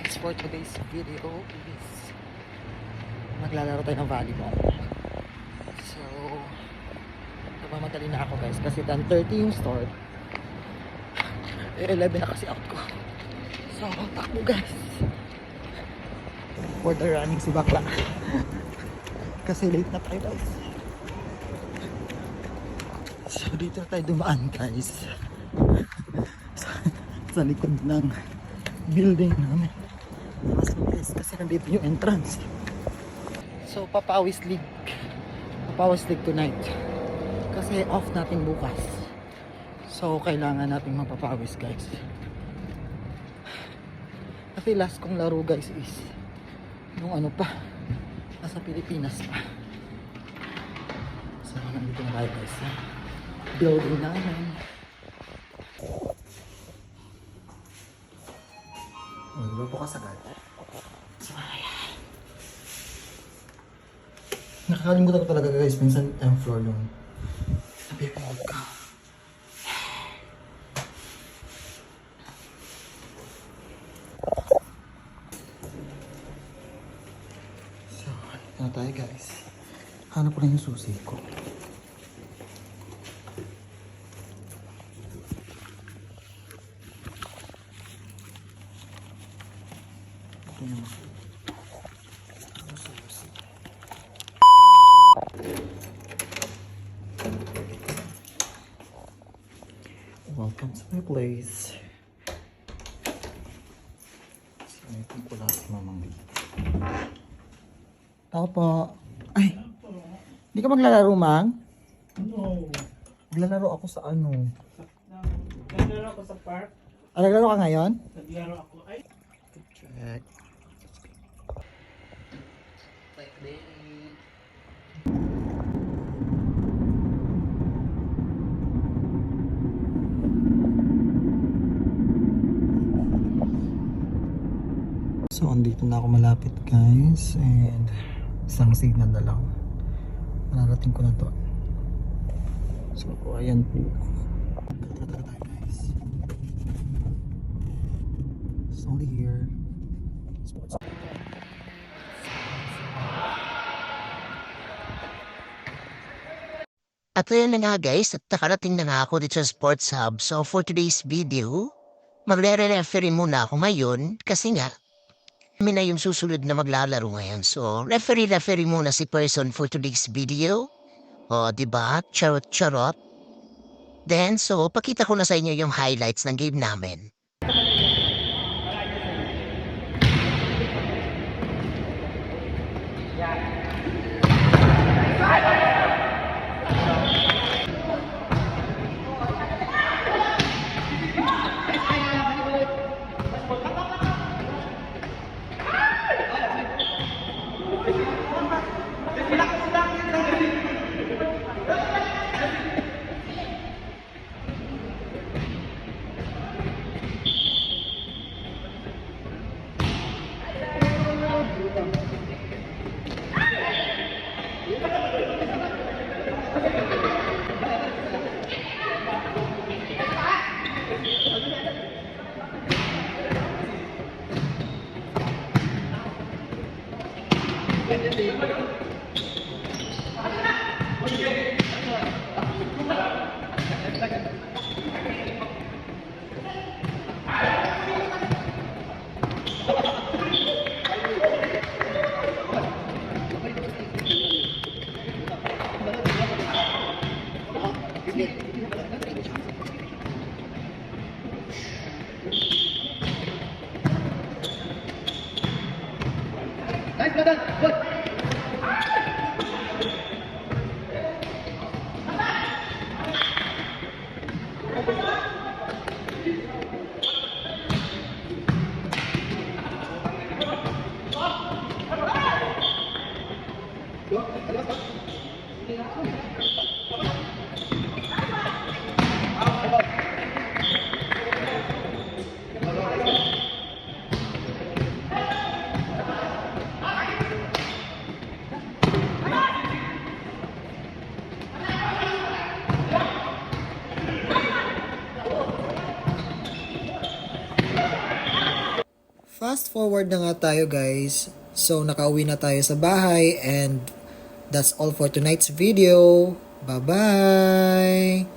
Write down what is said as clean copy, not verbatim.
guys, for today's video is maglalaro tayo ng volleyball. So nagmamadali na ako guys kasi 10:30 yung start, 11 na kasi out ko. So takbo guys for the running si bakla kasi late na tayo guys. So dito na tayo dumaan guys sa likod ng building namin. Mas mabilis kasi nandito yung entrance. So papawis league tonight kasi off natin bukas. So kailangan natin mapapawis guys. Kasi last kong laro guys is nung ano pa, nasa Pilipinas pa. So nandito na tayo guys sa building namin. Diba po kasagad? So, nakakalimutan ko talaga guys, minsan M-floor yung napipagod ka. So, ito na tayo guys. Hanap ko lang yung susi ko. Welcome to my place. Sinitin ko lang si Mamang dito. Tao po. Ay! Hindi ka maglalaro, Mang? No. Maglalaro ako sa ano? Naglaro ako sa park. Naglaro ka ngayon? Naglaro ako. Ay. Check. So, andito na ako malapit guys and isang signal na lang mararating ko na to. So, ayan po. Tayo guys. It's only here. Sports. At yun na nga guys, at nakarating na nga ako dito sa Sports Hub. So for today's video, magre-referee muna ako ngayon kasi nga, kami na yung susunod na maglalaro ngayon. So referee muna si person for today's video. O diba? Charot. Then so, pakita ko na sa inyo yung highlights ng game namin. fast forward na nga tayo guys. So nakauwi na tayo sa bahay and that's all for tonight's video. Bye-bye!